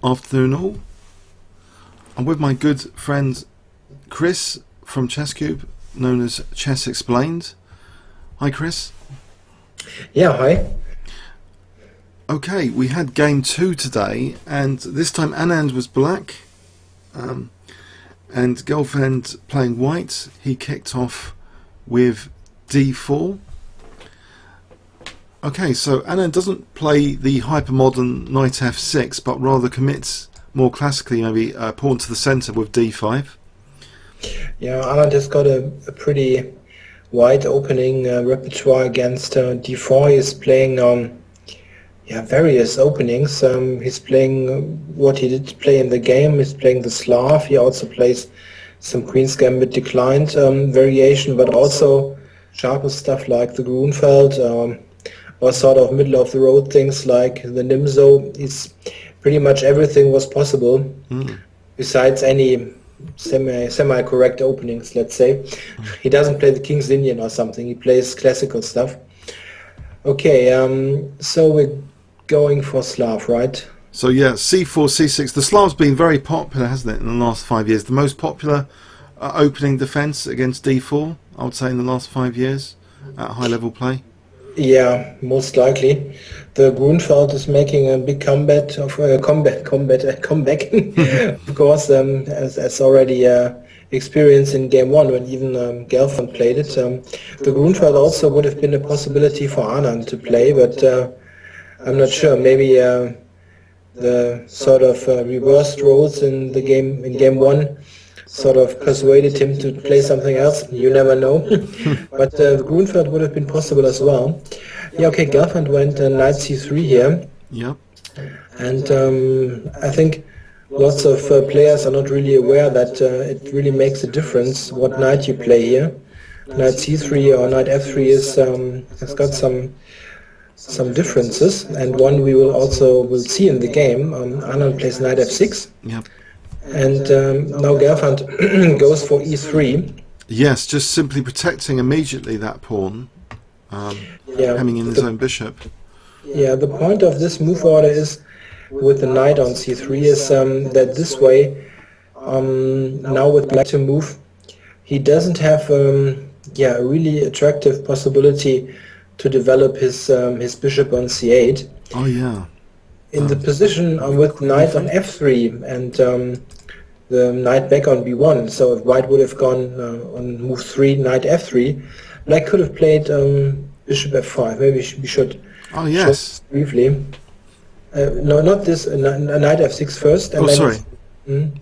Afternoon all. I'm with my good friend Chris from ChessCube, known as Chess Explained. Hi Chris. Yeah, hi. Okay, we had game 2 today, and this time Anand was black, and Gelfand playing white. He kicked off with d4. Okay, so Anand doesn't play the hypermodern knight f6, but rather commits more classically, maybe pawn to the centre with d5. Yeah, Anand has got a pretty wide opening repertoire against d4. He's playing various openings. He's playing what he did play in the game. He's playing the Slav. He also plays some Queen's Gambit declined variation, but also sharper stuff like the Grunfeld, or sort of middle of the road things like the Nimzo. It's pretty much everything was possible, besides any semi correct openings, let's say. He doesn't play the King's Indian or something. He plays classical stuff. Okay, so we're going for Slav, right? So yeah, c4, c6. The Slav's been very popular, hasn't it, in the last 5 years? The most popular opening defence against d4, I would say, in the last 5 years at high level play. Yeah, most likely. The Grunfeld is making a big comeback, of course, as already experienced in game 1 when even Gelfand played it. The Grunfeld also would have been a possibility for Anand to play, but I'm not sure. Maybe the sort of reversed roles in the game 1 sort of persuaded him to play something else. You never know. But the Grunfeld would have been possible as well. Yeah, okay, Gelfand went knight c3 here. Yep. And I think lots of players are not really aware that it really makes a difference what knight you play here. Knight c3 or knight f3 has got some differences, and one we will see in the game. Anand plays knight f6. Yep. And now Gelfand goes for e3. Yes, just simply protecting immediately that pawn, hemming in his own bishop. Yeah, the point of this move order is, with the knight on c3, is that this way, now with black to move, he doesn't have a really attractive possibility to develop his bishop on c8. Oh yeah. In the position with knight on f3 and the knight back on b1, so if white would have gone on move 3, knight f3, black could have played bishop f5. Maybe we should Oh yes. briefly. No, not this, knight f6 first. And oh, then sorry.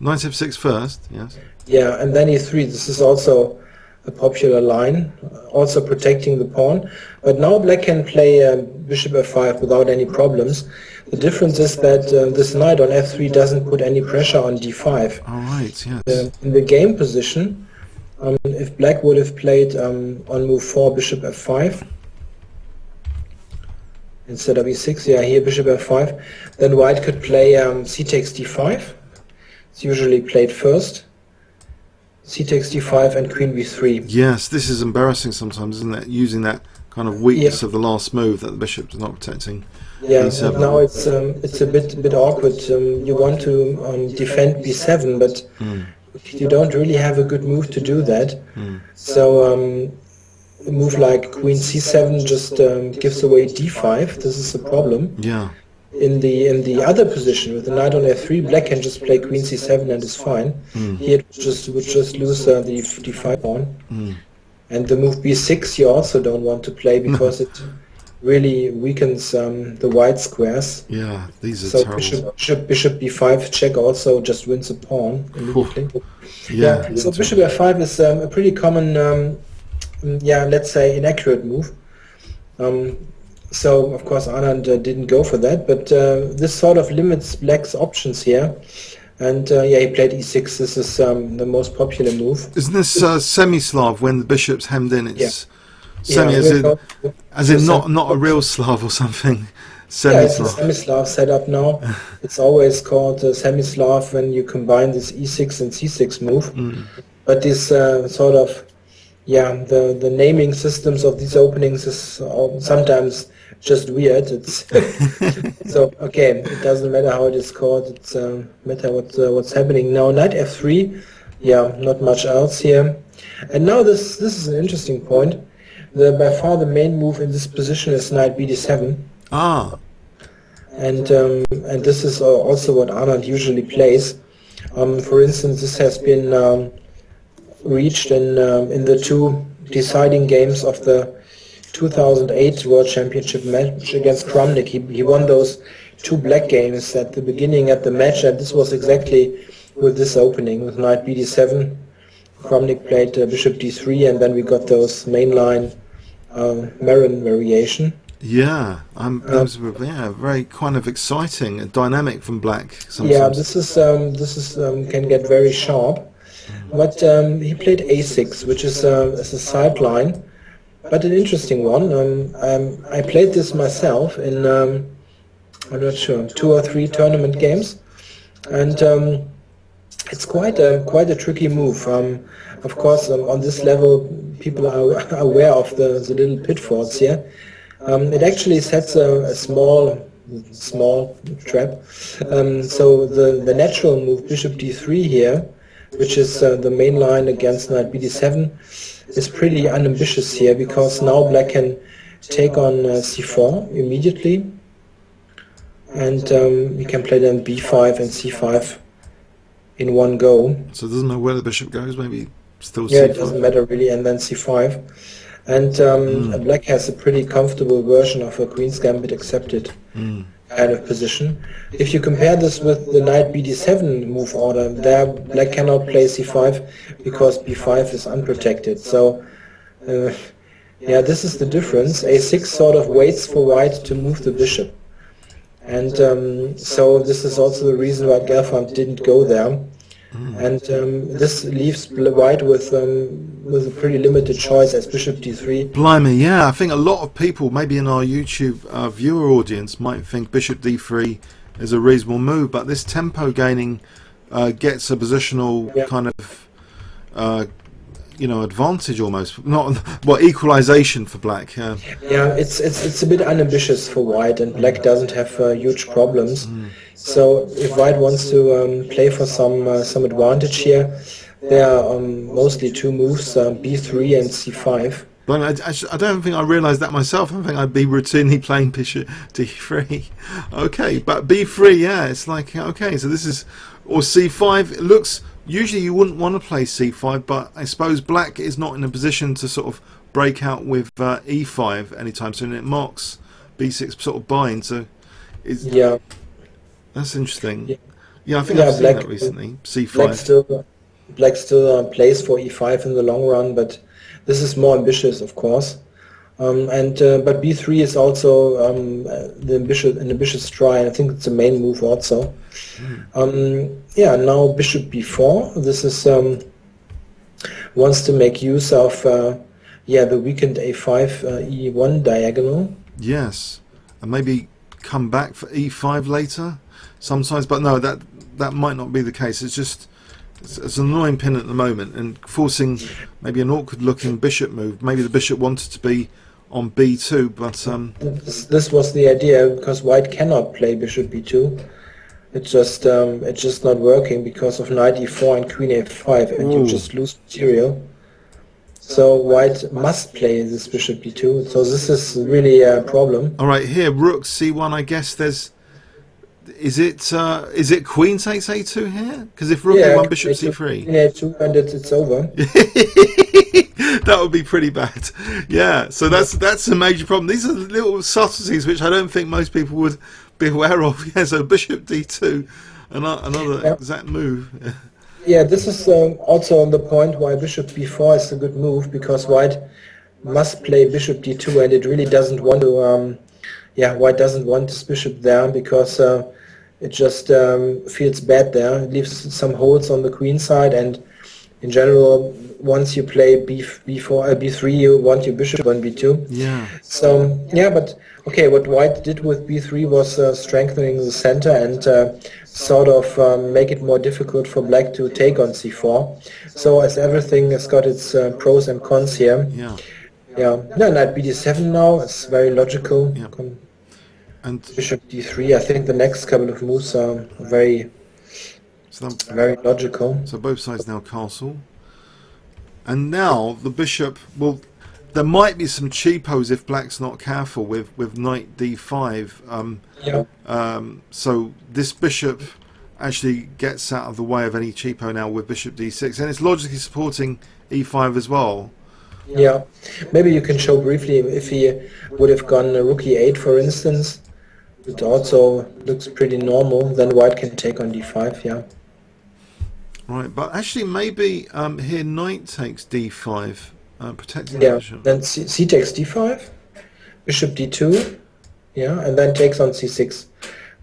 Knight f6 first, yes. Yeah, and then e3. This is also a popular line, also protecting the pawn. But now black can play bishop f5 without any problems. The difference is that this knight on f3 doesn't put any pressure on d5. All right, yes. In the game position, if black would have played on move 4 bishop f5 instead of e6, yeah, here bishop f5, then white could play c takes d5. It's usually played first. C takes d5 and queen b3. Yes, this is embarrassing sometimes, isn't it? Using that kind of weakness of the last move that the bishop's not protecting. Yeah, and now it's a bit awkward. You want to defend b7, but you don't really have a good move to do that. So a move like queen c7 just gives away d5. This is the problem. Yeah. In the other position with the knight on f3, black can just play queen c7 and it's fine. Here it would just lose the d5 pawn. And the move b6 you also don't want to play because it really weakens the white squares. Yeah, these are terrible. So bishop b5 check also just wins a pawn immediately. Yeah. So bishop f5 is a pretty common, let's say inaccurate move. So of course Anand didn't go for that, but this sort of limits black's options here. And he played e6. This is the most popular move. Isn't this semi-Slav when the bishop's hemmed in? It's semi as in not a real Slav or something. Semi-Slav. Yeah, it's a semi-Slav setup now. It's always called semi-Slav when you combine this e6 and c6 move. But this sort of the naming systems of these openings is sometimes just weird. It's so okay. It doesn't matter how it is scored. It's matter what's happening now. Knight f3. Yeah, not much else here. And now this is an interesting point. By far the main move in this position is knight bd7. Ah. And this is also what Anand usually plays. For instance, this has been reached in the two deciding games of the 2008 World Championship match against Kramnik. He won those two black games at the beginning at the match, and this was exactly with this opening with knight bd7. Kramnik played bishop d3, and then we got those mainline Marin variation. Yeah, that was very kind of exciting and dynamic from black. Sometimes. Yeah, this is can get very sharp. But he played a6, which is a sideline, but an interesting one. I played this myself in I'm not sure 2 or 3 tournament games, and it's quite a tricky move. Of course, on this level, people are aware of the little pitfalls here. It actually sets a small trap. So the natural move, bishop d3 here, which is the main line against knight bd7, is pretty unambitious here, because now black can take on c4 immediately, and we can play then b5 and c5 in one go. So it doesn't know where the bishop goes, maybe still c5? Yeah, it doesn't matter really, and then c5. And black has a pretty comfortable version of a queen's gambit accepted kind of position. If you compare this with the knight bd7 move order, there black cannot play c5 because b5 is unprotected. So yeah, this is the difference. a6 sort of waits for white to move the bishop, and so this is also the reason why Gelfand didn't go there. And this leaves white with a pretty limited choice as bishop d3. Blimey, yeah, I think a lot of people, maybe in our YouTube viewer audience, might think bishop d3 is a reasonable move, but this tempo gaining gets a positional kind of advantage almost, not equalization for black. Yeah, it's a bit unambitious for white, and black doesn't have huge problems. So if white wants to play for some advantage here, there are mostly two moves, b3 and c5. But I don't think I realised that myself. I think I'd be routinely playing bishop d3. Okay, but b3, yeah, it's like, okay, so this is, or c5, it looks, usually you wouldn't want to play c5, but I suppose black is not in a position to sort of break out with e5 anytime soon. It marks b6 sort of bind, so it's, yeah. That's interesting. Yeah, I think I've seen that recently. c5. Black still plays for e5 in the long run, but this is more ambitious, of course. But b3 is also an ambitious try, and I think it's the main move also. Yeah, now bishop b4. This is wants to make use of the weakened a5 e1 diagonal. Yes, and maybe come back for e5 later sometimes, but no, that might not be the case. It's just it's an annoying pin at the moment, and forcing maybe an awkward looking bishop move. Maybe the bishop wanted to be on b2, but this was the idea, because white cannot play bishop b2. It's just not working because of knight e4 and queen a5, and you just lose material. So white must play this bishop b2. So this is really a problem. All right, here rook c1. I guess there's. Is it queen takes a2 here? Because if rook a1 bishop c3, a2, and it's over. That would be pretty bad. Yeah, so that's a major problem. These are little subtleties which I don't think most people would be aware of. Yeah, so bishop d2, another exact move. Yeah, this is also the point why bishop b4 is a good move, because white must play bishop d2, and it really doesn't want to. White doesn't want this bishop there, because it just feels bad there. It leaves some holes on the queen side, and in general, once you play b3, you want your bishop on b2. Yeah. So but okay, what white did with b3 was strengthening the center and sort of make it more difficult for black to take on c4. So as everything has got its pros and cons here. Yeah. Yeah, no, knight bd7 now. It's very logical. Yeah, and Bishop d3. I think the next couple of moves are so, very logical. so both sides now castle. And now the bishop, well, there might be some cheapos if black's not careful with knight d5. Yeah. So this bishop actually gets out of the way of any cheapo now with bishop d6, and it's logically supporting e5 as well. Yeah. Maybe you can show briefly if he would have gone rook e8, for instance. It also looks pretty normal. Then white can take on d5. Yeah. Right, but actually maybe here knight takes d5, protecting the bishop. Then c takes d5, bishop d2, yeah, and then takes on c6.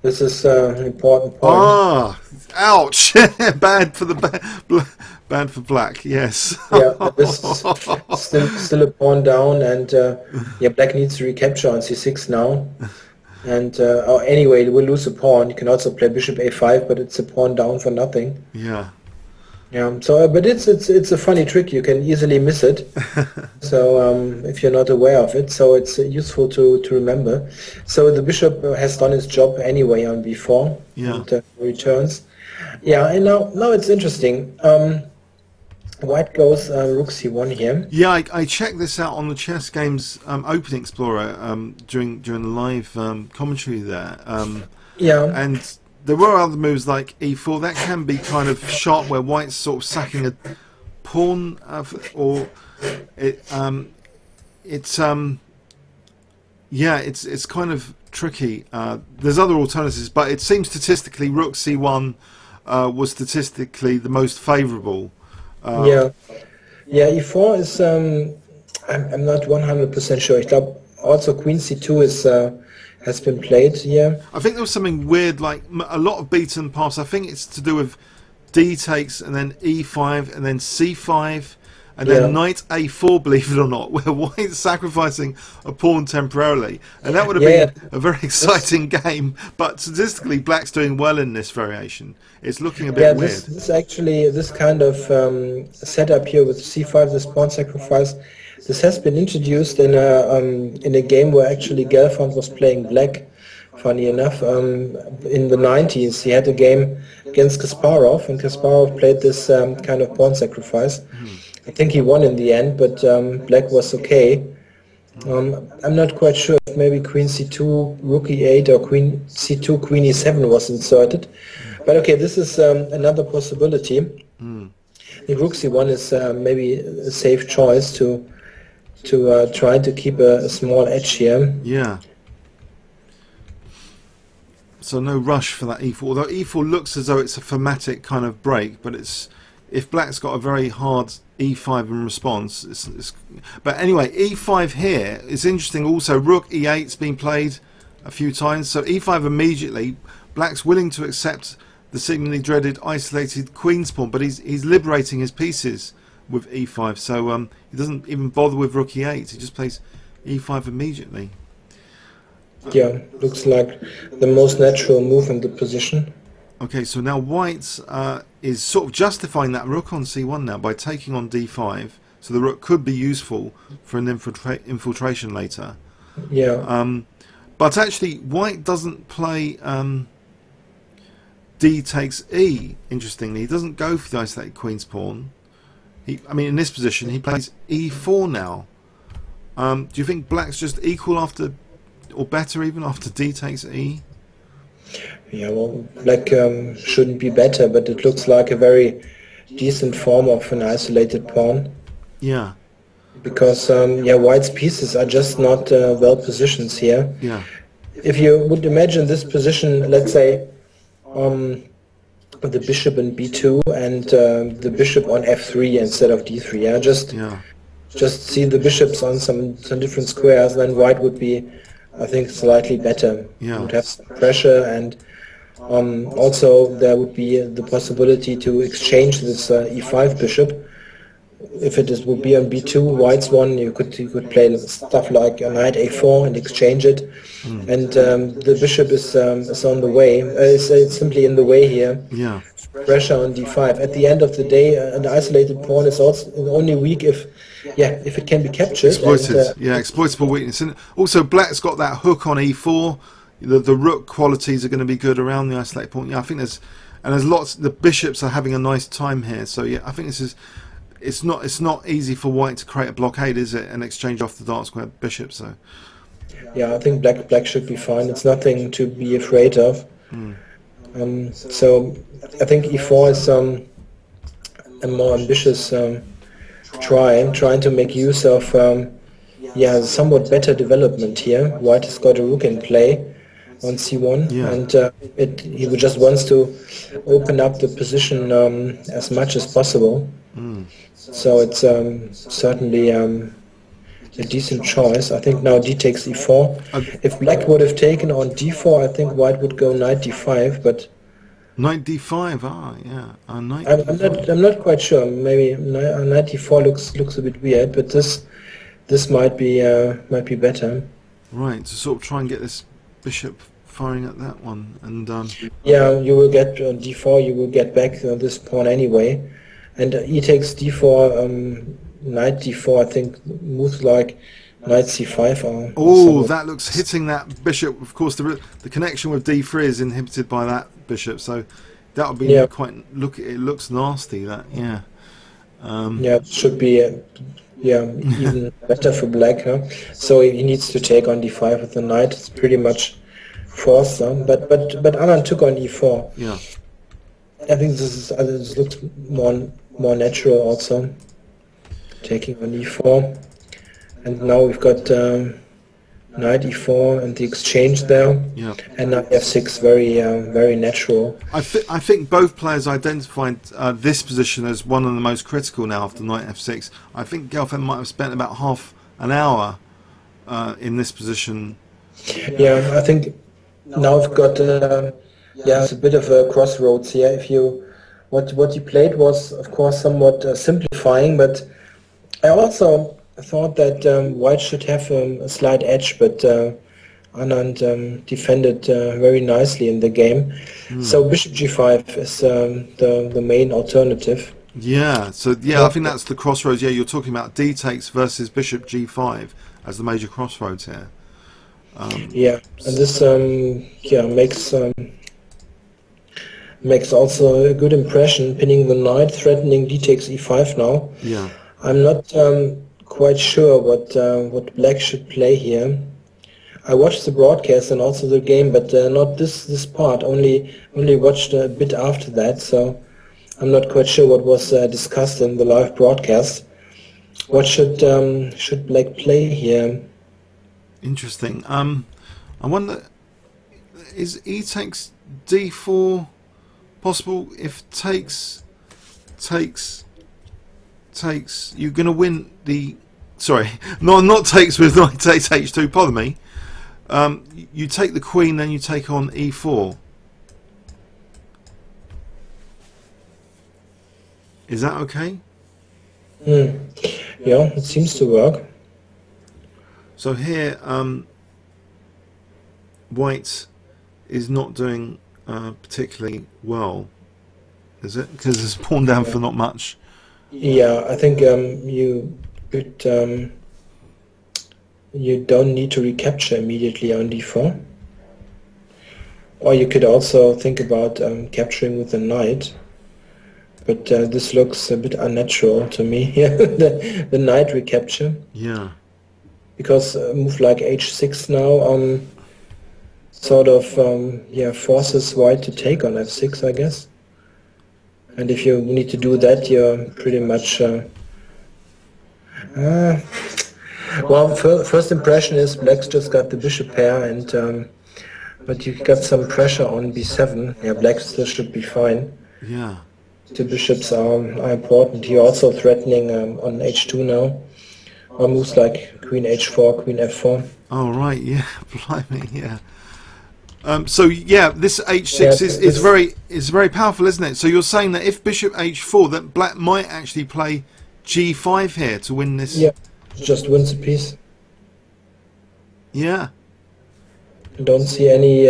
This is an important point. Ah, ouch! Bad for bad for black. Yes. Yeah, this is still a pawn down, and yeah, black needs to recapture on c6 now. And anyway, we'll lose a pawn. You can also play bishop a5, but it's a pawn down for nothing. Yeah. Yeah, so but it's a funny trick. You can easily miss it. So if you're not aware of it, so it's useful to remember. So the bishop has done his job anyway on b4. Yeah. And returns. Yeah, and now it's interesting. White goes rook c1 here. Yeah, I checked this out on the Chess Games Opening Explorer during the live commentary there. Yeah. And there were other moves like e4 that can be kind of sharp, where white's sort of sacking a pawn, or it's kind of tricky. There's other alternatives, but it seems statistically rook c1 was statistically the most favourable. Yeah, e4 is I'm not 100% sure. I think also queen c2 is has been played here. I think there was something weird, like a lot of beaten paths. I think it's to do with d takes and then e5 and then c5 and then knight a4, believe it or not, where white's sacrificing a pawn temporarily, and that would have been a very exciting game. But statistically, black's doing well in this variation. It's looking a bit weird. This kind of setup here with c5, this pawn sacrifice, this has been introduced in a game where actually Gelfand was playing black. Funny enough, in the 90s, he had a game against Kasparov, and Kasparov played this kind of pawn sacrifice. I think he won in the end, but black was okay. I'm not quite sure if maybe queen c2, rook e8, or queen c2, queen e7 was inserted. But okay, this is another possibility. The rook c1 is maybe a safe choice to try to keep a small edge here. Yeah. So no rush for that e4, although e4 looks as though it's a thematic kind of break, but it's, if black's got a very hard e5 in response, but anyway, e5 here is interesting also. Rook e8's been played a few times, so e5 immediately. Black's willing to accept the seemingly dreaded isolated queen's pawn, but he's liberating his pieces with e5, so he doesn't even bother with rook e8, he just plays e5 immediately. Yeah, looks like the most natural move in the position. Okay, so now white is sort of justifying that rook on c1 now by taking on d5, so the rook could be useful for an infiltration later. Yeah. But actually, white doesn't play d takes e, interestingly. He doesn't go for the isolated queen's pawn. I mean, in this position, he plays e4 now. Do you think black's just equal after, or better even, after d takes e? Yeah, well, black shouldn't be better, but it looks like a very decent form of an isolated pawn. Yeah. Because, yeah, white's pieces are just not well positioned here. Yeah. If you would imagine this position, let's say, the bishop in b2 and the bishop on f3 instead of d3, yeah, just see the bishops on some different squares, then white would be, I think, slightly better. Yeah. Would have some pressure, and also there would be the possibility to exchange this e5 bishop. If would be on b2, white's one, you could play stuff like a knight a4 and exchange it, and the bishop is on the way. It's simply in the way here. Yeah. Pressure on d5. At the end of the day, an isolated pawn is also only weak if yeah, if it can be captured. Exploited, And yeah, exploitable weakness. And also, black's got that hook on e4. The rook qualities are going to be good around the isolate point. Yeah, I think there's lots. The bishops are having a nice time here. So yeah, I think this is. It's not easy for white to create a blockade, is it? And exchange off the dark square bishop. So yeah, I think black should be fine. It's nothing to be afraid of. So I think e4 is a more ambitious trying to make use of yeah, somewhat better development here. White has got a rook in play on c1, yeah. and he just wants to open up the position as much as possible. So it's certainly a decent choice. I think now d takes e4. If black would have taken on d4, I think white would go knight d5, but knight d5. Yeah. Knight I'm not quite sure. Maybe knight d4 looks a bit weird, but this might be better. Right, to sort of try and get this bishop firing at that one, and yeah, you will get d4. You will get back this pawn anyway, and e takes d4. Knight d4. I think moves like knight c5. Oh, that looks hitting that bishop. Of course, the connection with d3 is inhibited by that bishop, so that would be quite. It looks nasty. That yeah. Yeah, it should be. Yeah, even better for black, huh? So he needs to take on d5 with the knight. It's pretty much forced, huh? But Anand took on e4. Yeah. I think this looks more natural also. Taking on e4, and now we've got knight e4 and the exchange there. Yeah. And knight f6, very natural. I think both players identified this position as one of the most critical now after knight f6. I think Gelfand might have spent about half an hour in this position. Yeah, I think now we've got yeah, it's a bit of a crossroads here. If you what you played was of course somewhat simplifying, but I also thought that white should have a slight edge, but Anand defended very nicely in the game. So bishop g5 is the main alternative. Yeah, so yeah, I think that's the crossroads. Yeah, you're talking about d takes versus bishop g5 as the major crossroads here. Yeah, and this yeah makes also a good impression, pinning the knight, threatening d takes e5 now. Yeah. I'm not quite sure what black should play here. I watched the broadcast and also the game, but not this part. Only watched a bit after that, so I'm not quite sure what was discussed in the live broadcast. What should black play here? Interesting. I wonder, is e takes d4 possible? If takes, you're going to win the... Sorry, no, not takes with knight takes h2, pardon me. You take the queen, then you take on e4. Is that okay? Yeah, it seems to work. So here, white is not doing particularly well, is it? Because it's pawn down for not much. Yeah, I think you could, you don't need to recapture immediately on d4. Or you could also think about capturing with the knight. But this looks a bit unnatural to me here, the knight recapture. Yeah. Because a move like h6 now sort of yeah, forces white to take on f6, I guess. And if you need to do that, you're pretty much... well, first impression is black's just got the bishop pair, and but you got some pressure on b7. Yeah, black still should be fine. Yeah. The bishops are important. You're also threatening on h2 now. Or moves like queen h4, queen f4. Oh, right, yeah, blimey, yeah. So yeah, this h6 is very powerful, isn't it? So you're saying that if bishop h4, that black might actually play g5 here to win this. Yeah, just wins a piece. Yeah. Don't see any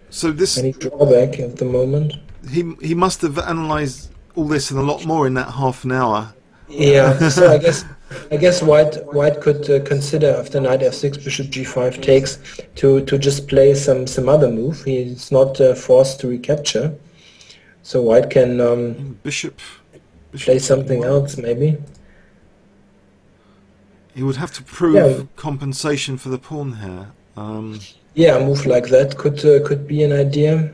so this any drawback at the moment. He must have analysed all this and a lot more in that half an hour. Yeah, so I guess I guess white could consider after knight f6, bishop g5 takes to just play some other move. He's not forced to recapture, so white can bishop play something d1. else maybe. He would have to prove compensation for the pawn here. Yeah, a move like that could be an idea.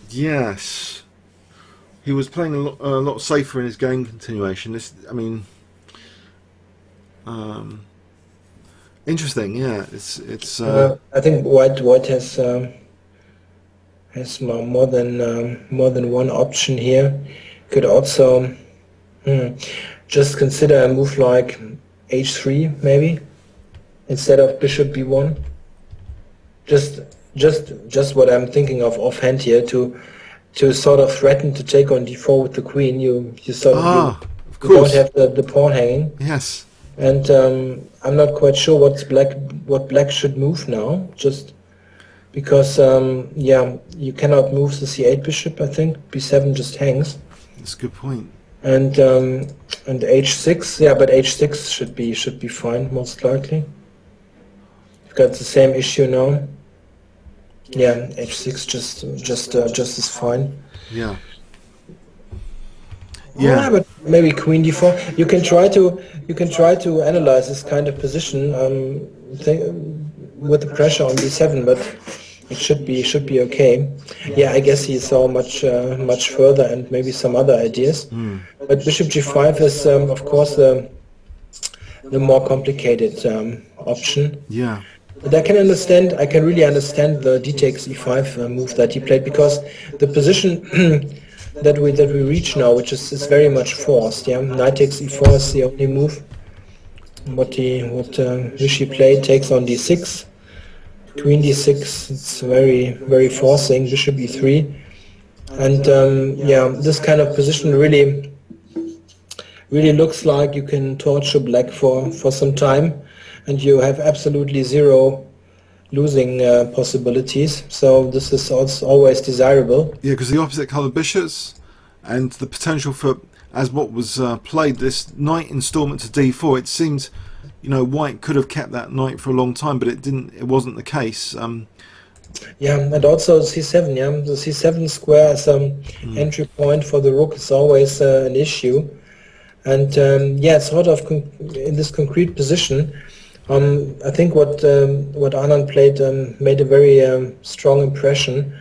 Yes, he was playing a lot safer in his game continuation. This, I mean, interesting. Yeah, it's. I think white has more than one option here. Could also just consider a move like h3 maybe instead of bishop b1. Just what I'm thinking of offhand here to sort of threaten to take on d4 with the queen. You sort of you don't have the pawn hanging. Yes. And I'm not quite sure what black should move now. Just because yeah, you cannot move the c8 bishop. I think b7 just hangs. That's a good point. And h6, yeah, but h6 should be fine most likely. You've got the same issue now. Yeah, h6 just is fine. Yeah. Yeah, but maybe queen d4. You can try to analyze this kind of position with the pressure on b7, but it should be okay. Yeah, I guess he saw much further and maybe some other ideas. But bishop g5 is of course the more complicated option. Yeah. But I can really understand the d takes e5 move that he played, because the position that we reach now, which is very much forced. Yeah, knight takes e4 is the only move. What Rishi played takes on d6, queen d6. It's very forcing. Bishop e3, and yeah, this kind of position really looks like you can torture black for some time, and you have absolutely zero losing possibilities. So this is also always desirable. Yeah, because the opposite colour bishops and the potential for, as what was played, this knight installment to d4. It seemed, you know, white could have kept that knight for a long time, but it didn't. It wasn't the case. Yeah, and also c7. Yeah, the c7 square as entry point for the rook is always an issue. And yeah, sort of in this concrete position. I think what Anand played made a very strong impression.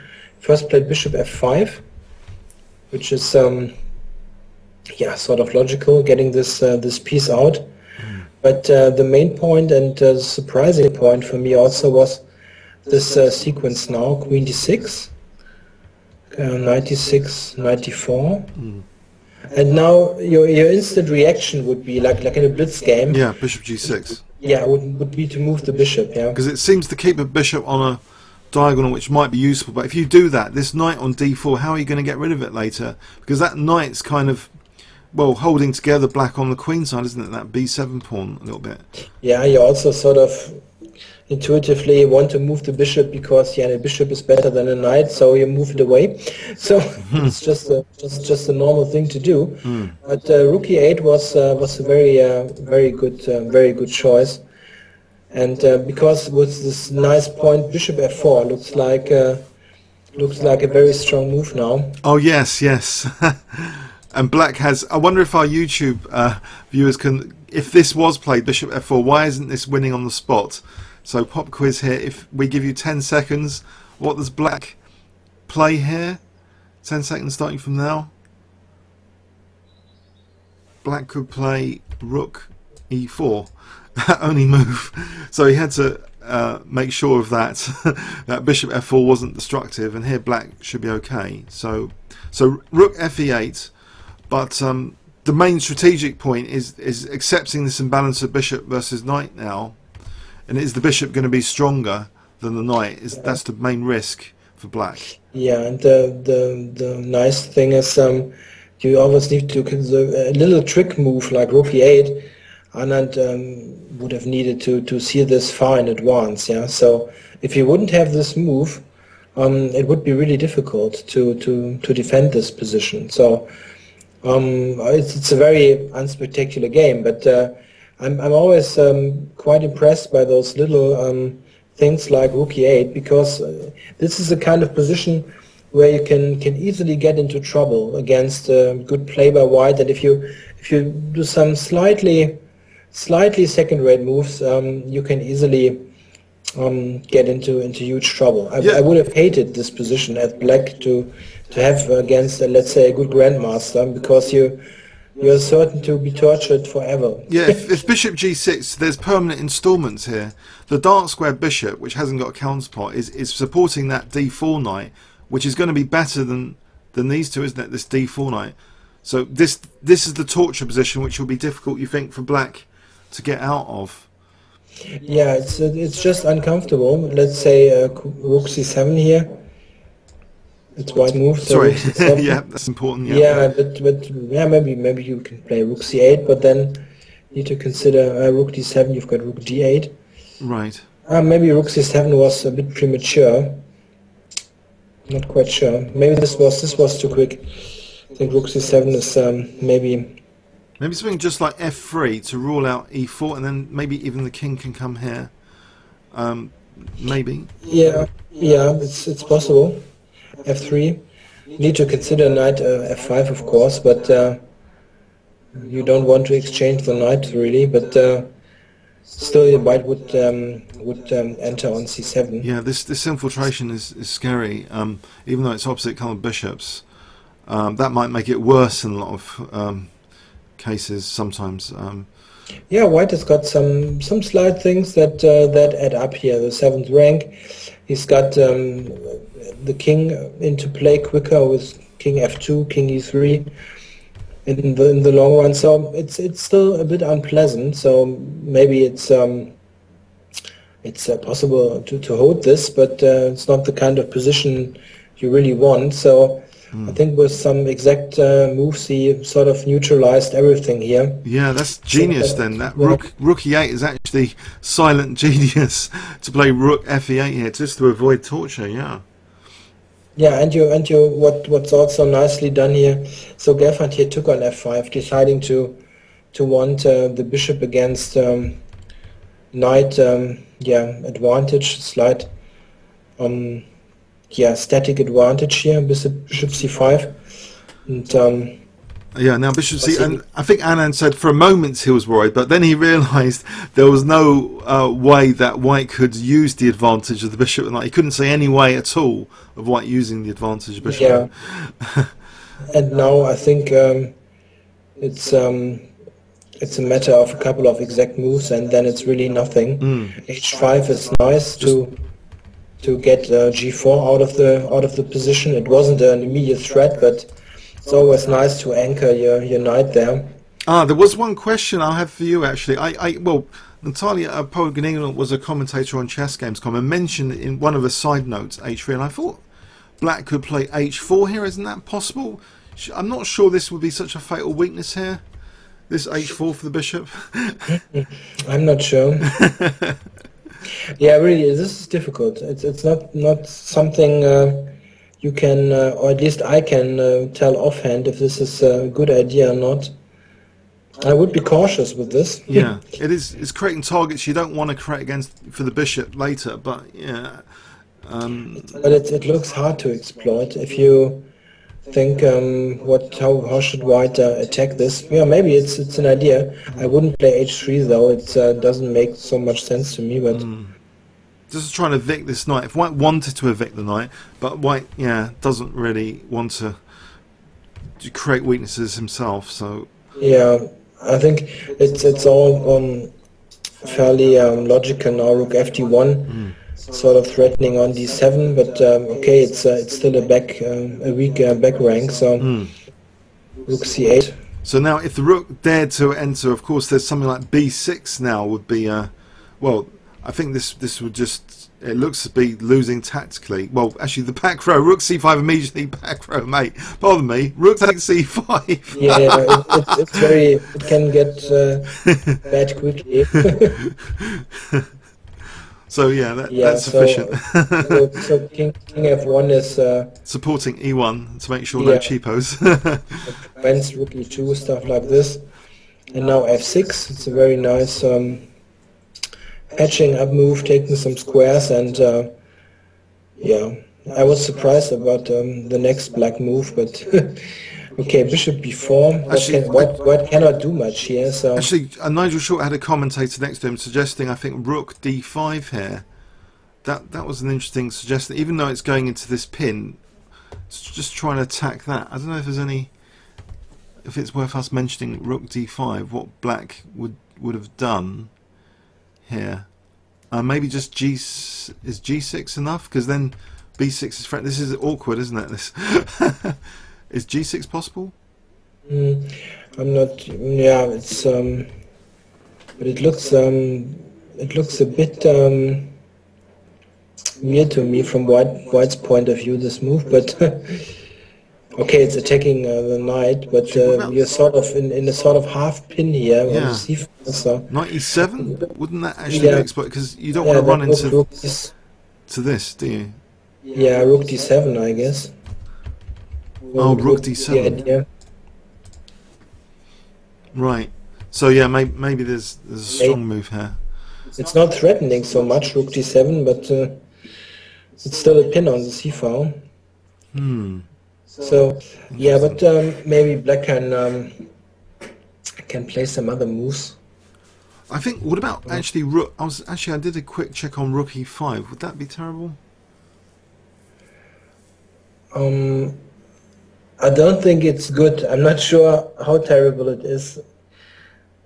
First played bishop f5, which is yeah, sort of logical, getting this piece out. But the main point and the surprising point for me also was this sequence now: queen d6, knight d6, knight d4. And now your instant reaction would be like in a blitz game. Yeah, bishop g6. Yeah, would be to move the bishop, yeah. Because it seems to keep a bishop on a diagonal, which might be useful. But if you do that, this knight on d4, how are you going to get rid of it later? Because that knight's kind of, well, holding together black on the queen side, isn't it? That b7 pawn a little bit. Yeah, you also sort of intuitively want to move the bishop because, yeah, the bishop is better than a knight, so you move it away. So it's just a normal thing to do. But rook e8 was a very good choice, and because with this nice point bishop f4 looks like a very strong move now. Oh yes, yes. And black has. I wonder if our YouTube viewers can. If this was played bishop f4, why isn't this winning on the spot? So pop quiz here. If we give you 10 seconds, what does black play here? 10 seconds starting from now. Black could play rook e4. Only move. So he had to make sure of that. That bishop f4 wasn't destructive, and here black should be okay. So rook fe8. But the main strategic point is accepting this imbalance of bishop versus knight now. And is the bishop going to be stronger than the knight? That's the main risk for black. Yeah, and the nice thing is you always need to a little trick move like rook e8. Anand would have needed to see this far in advance. Yeah, so if he wouldn't have this move, it would be really difficult to defend this position. So It's a very unspectacular game, but I'm always quite impressed by those little things like rook e8, because this is a kind of position where you can easily get into trouble against good play by white, and if you do some slightly second-rate moves, you can easily get into huge trouble. I would have hated this position at black to have against, let's say, a good grandmaster, because you're certain to be tortured forever. Yeah, if bishop g6, there's permanent installments here. The dark square bishop, which hasn't got a counterpart, is supporting that d4 knight, which is going to be better than these two, isn't it? This d4 knight. So this is the torture position, which will be difficult, you think, for black to get out of. Yeah, it's just uncomfortable. Let's say rook c7 here. It's white move. So Sorry, rook c7. yeah, that's important. Yeah, Yeah, but yeah, maybe you can play rook c8, but then you need to consider rook d7. You've got rook d8. Right. Maybe rook c7 was a bit premature. Not quite sure. Maybe this was too quick. I think rook c7 is maybe something just like f3 to rule out e4, and then maybe even the king can come here. Maybe. Yeah, it's possible. f3. You need to consider knight f5, of course, but you don't want to exchange the knight really. But still, white would enter on c7. Yeah, this infiltration is scary. Even though it's opposite coloured bishops, that might make it worse in a lot of cases sometimes. Yeah, white has got some slight things that add up here. The 7th rank, he's got the king into play quicker with king f2, king e3 in the long run. So it's still a bit unpleasant. So maybe it's possible to hold this, but it's not the kind of position you really want. So I think with some exact moves, he sort of neutralized everything here. Yeah, that's genius then. That rook e8 is actually silent genius to play rook fe8 here, just to avoid torture. Yeah. Yeah, and what's also nicely done here. So Gelfand here took on f5, deciding to want the bishop against knight. Advantage, slight. Static advantage here, bishop c5, and yeah, now bishop c, and I think Anand said for a moment he was worried, but then he realised there was no way that white could use the advantage of the bishop, and he couldn't see any way at all of white using the advantage of bishop. Yeah. And now I think it's a matter of a couple of exact moves, and then it's really nothing. h5 is nice to get g4 out of the position. It wasn't an immediate threat, but it's always nice to anchor your knight there. There was one question I have for you actually. Well, Natalia Poganino was a commentator on Chess Games Comm and mentioned in one of the side notes h3, and I thought black could play h4 here. Isn't that possible? I'm not sure this would be such a fatal weakness here. This h4 for the bishop. I'm not sure. Yeah, really, this is difficult. It's not something you can, or at least I can tell offhand if this is a good idea or not. I would be cautious with this. Yeah, it's creating targets you don't want to create against for the bishop later, but yeah. But it looks hard to exploit. If you think how should white attack this? Yeah, maybe it's an idea. I wouldn't play h3 though. It doesn't make so much sense to me. But just trying to evict this knight. If white wanted to evict the knight, but white doesn't really want to create weaknesses himself. So yeah, I think it's all fairly logical now. Rook ft1. Sort of threatening on d7, but okay, it's still a weak back rank, so rook c8. So now if the rook dared to enter, of course there's something like b6 now would be well, I think this would just, it looks to be losing tactically. Well, actually the back row, rook c5 immediately, back row, mate, pardon me, rook takes c5. Yeah, it's very, it can get bad quickly. So yeah, Yeah, that's sufficient. so King F1 is Supporting E1 to make sure no yeah, cheapos. prevents rook E2, stuff like this. And now F6, it's a very nice patching up move, taking some squares, and yeah, I was surprised about the next black move, but okay, bishop b4. Actually, White cannot do much here, so Nigel Short had a commentator next to him suggesting, I think, rook d5 here. That was an interesting suggestion. Even though it's going into this pin, it's just trying to attack that. I don't know if it's worth us mentioning rook d5. What black would have done here? Maybe just is g6 enough? Because then b6 is friend. This is awkward, isn't it? This is g6 possible? I'm not. Yeah, it's but it looks a bit weird to me from White's point of view, this move, but okay, it's attacking the knight, but you're sort of in a sort of half pin here on the c4. So knight e7, wouldn't that actually be exploited? Because you don't want to run into to this, do you? Yeah, rook d7, I guess. Oh, rook d7. Yeah. Right. So yeah, maybe there's a strong move here. It's not threatening so much, rook d7, but it's still a pin on the c file. So yeah, but maybe black can play some other moves. I think. What about actually rook? I did a quick check on rook e5. Would that be terrible? I don't think it's good. I'm not sure how terrible it is.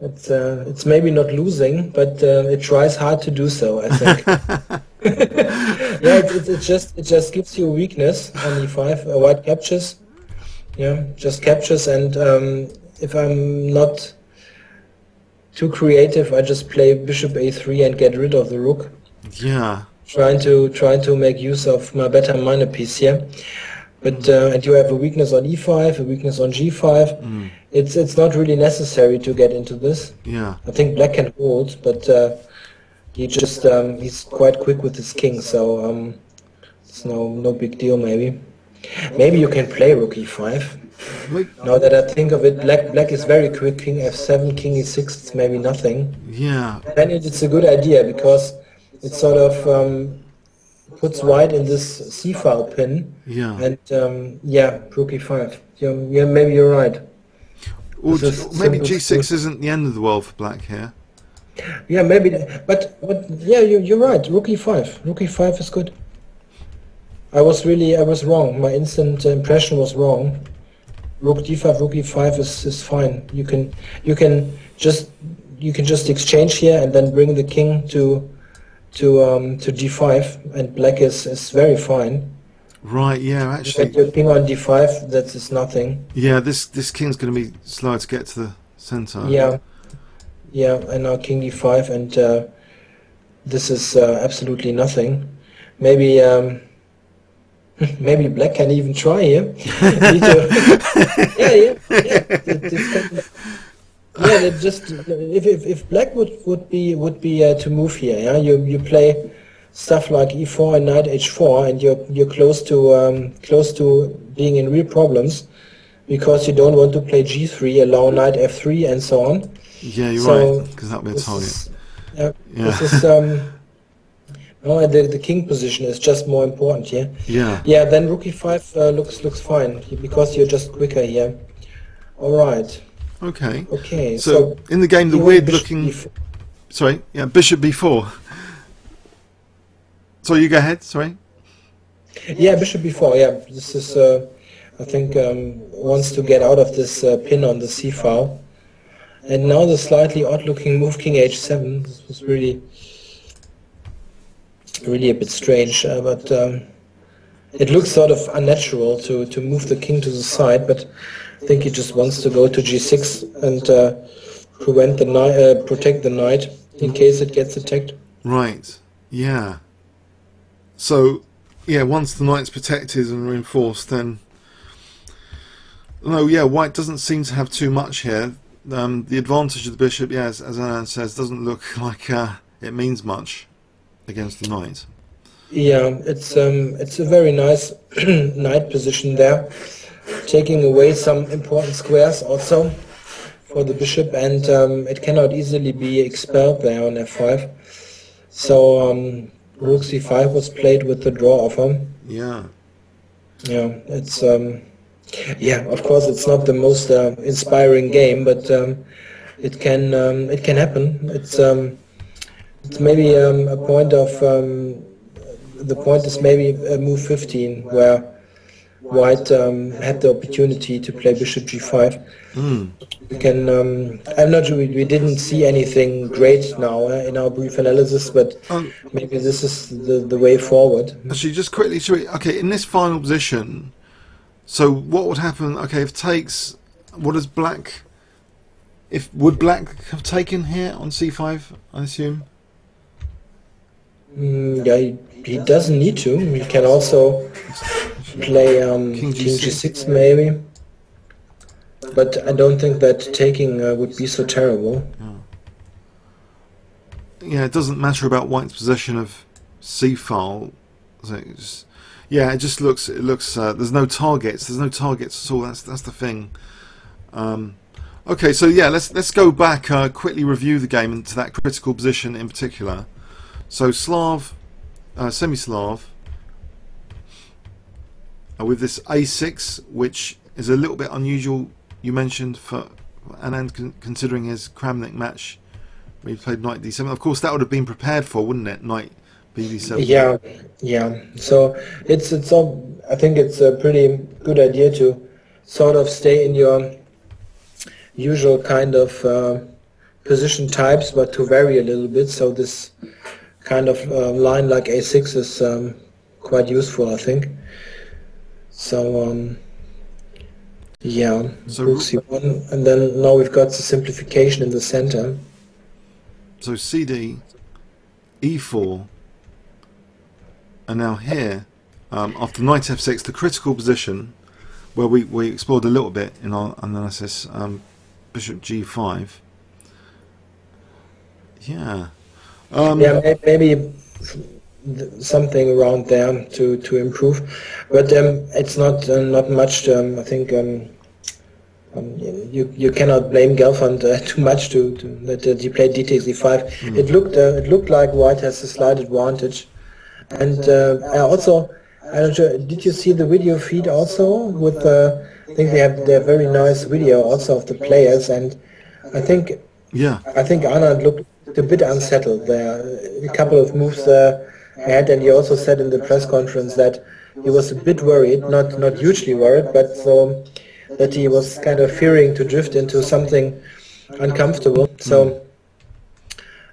It's maybe not losing, but it tries hard to do so, I think. Yeah, it just gives you a weakness on e5. White captures. Yeah, just captures, and if I'm not too creative, I just play bishop a3 and get rid of the rook. Yeah. Trying to make use of my better minor piece here. But and you have a weakness on e5, a weakness on g5. It's not really necessary to get into this. Yeah. I think black can hold, but he's quite quick with his king, so it's no big deal. Maybe you can play rook e5. Now that I think of it, black is very quick. King f7, king e6. It's maybe nothing. Yeah. Then it's a good idea because it sort of puts white in this c-file pin. Yeah. And yeah, rook e5. Yeah, maybe you're right. Or maybe g6 isn't the end of the world for black here. Yeah, maybe. But yeah, you're right. Rook e5. Rook e5 is good. I was wrong. My instant impression was wrong. Rook d5, rook e5 is fine. You can just exchange here and then bring the king to d5, and black is very fine. Right, yeah, actually. You get your king on d5, that is nothing. Yeah, this king's going to be slow to get to the center. Yeah, and now king d5, and this is absolutely nothing. Maybe maybe black can even try here. Yeah, just if black would be to move here, yeah, you play stuff like e4 and knight h4, and you're close to being in real problems because you don't want to play g3, allow knight f3, and so on. Yeah, you're right, because that'll be a target. This is no, the king position is just more important here. Yeah, then rook e5 looks fine because you're just quicker here. All right. Okay. So in the game, the weird looking. Sorry. Yeah, bishop b4. So you go ahead. Sorry. Yeah, bishop b4. Yeah, this is. I think wants to get out of this pin on the c file. And now the slightly odd-looking move, king h7. This was really a bit strange, but it looks sort of unnatural to move the king to the side. But I think he just wants to go to g6 and protect the knight in case it gets attacked. Right. Yeah. So, yeah, once the knight's protected and reinforced, then no, yeah, white doesn't seem to have too much here. The advantage of the bishop, yeah, as Anand says, doesn't look like it means much. against the knight. Yeah, it's a very nice knight position there, taking away some important squares also for the bishop, and it cannot easily be expelled there on f5. So rook c5 was played with the draw offer. Yeah. Yeah, it's yeah, of course it's not the most inspiring game, but it can happen. It's maybe a point of the point is maybe move 15 where White had the opportunity to play bishop g5. We can I'm not sure, we didn't see anything great now in our brief analysis, but maybe this is the way forward. Actually, just quickly, okay, in this final position, so what would happen? Okay, if takes, what does black? Would black have taken here on c5? I assume. Yeah, he doesn't need to. He can also play King king g6 maybe, but I don't think that taking would be so terrible. Yeah, it doesn't matter about White's possession of c-file. Yeah, it just looks. It looks. There's no targets. There's no targets at all. That's the thing. Okay, so yeah, let's go back, quickly review the game into that critical position in particular. So Slav, semi-Slav, with this a6, which is a little bit unusual. You mentioned for Anand, considering his Kramnik match, where he played knight d7. Of course, that would have been prepared for, wouldn't it? Knight bd7. Yeah, yeah. So it's I think it's a pretty good idea to sort of stay in your usual kind of position types, but to vary a little bit. So this kind of line like a6 is quite useful, I think. So yeah, so rook c1, and then now we've got the simplification in the center. So cd, e4, and now here, after knight f6, the critical position, where we explored a little bit in our analysis, bishop g5. Yeah. Yeah, maybe something around there to improve, but it's not much. I think you cannot blame Gelfand too much to that he played d takes e5. It looked like White has a slight advantage, and I don't know. Did you see the video feed also? With I think they have their very nice video also of the players, and I think Anand looked a bit unsettled there. A couple of moves ahead, and he also said in the press conference that he was a bit worried, not hugely worried, but so that he was kind of fearing to drift into something uncomfortable. So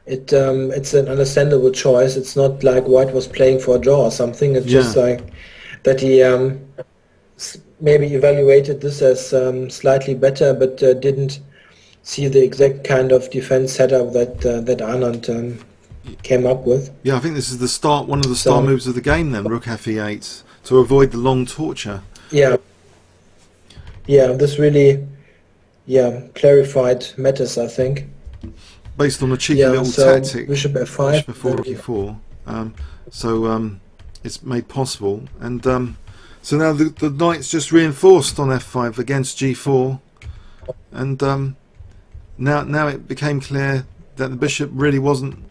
it's an understandable choice. It's not like White was playing for a draw or something. It's just like that he maybe evaluated this as slightly better, but didn't see the exact kind of defense setup that Anand came up with. Yeah, I think this is the start, one of the star moves of the game then, rook f8, to avoid the long torture. Yeah. Yeah, this really clarified matters, I think. Based on a cheeky little tactic, bishop f5 before rook e4. So it's made possible, and so now the knight's just reinforced on f5 against g4, and now it became clear that the bishop really wasn't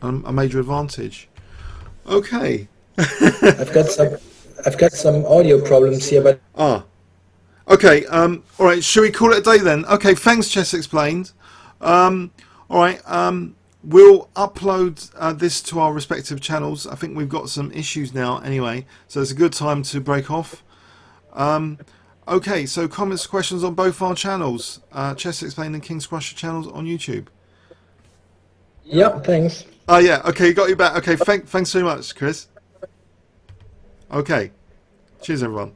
a major advantage. Okay. I've got some audio problems here, but okay. All right. Should we call it a day then? Okay. Thanks, Chess Explained. All right. We'll upload this to our respective channels. I think we've got some issues now anyway, so it's a good time to break off. Okay, so comments, questions on both our channels, Chess Explained and Kingscrusher channels on YouTube. Yeah, thanks. Oh yeah, okay, got you back. Okay, thanks very much, Chris. Okay, cheers everyone.